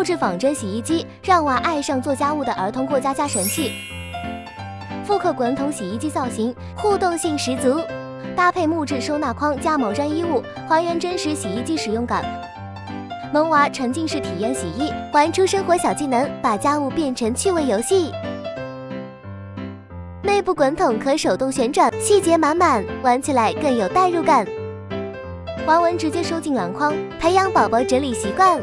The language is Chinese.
是仿真洗衣机，让娃爱上做家务的儿童过家家神器。复刻滚筒洗衣机造型，互动性十足，搭配木质收纳筐加毛毡衣物，还原真实洗衣机使用感。萌娃沉浸式体验洗衣，玩出生活小技能，把家务变成趣味游戏。内部滚筒可手动旋转，细节满满，玩起来更有代入感。玩完直接收进篮筐，培养宝宝整理习惯。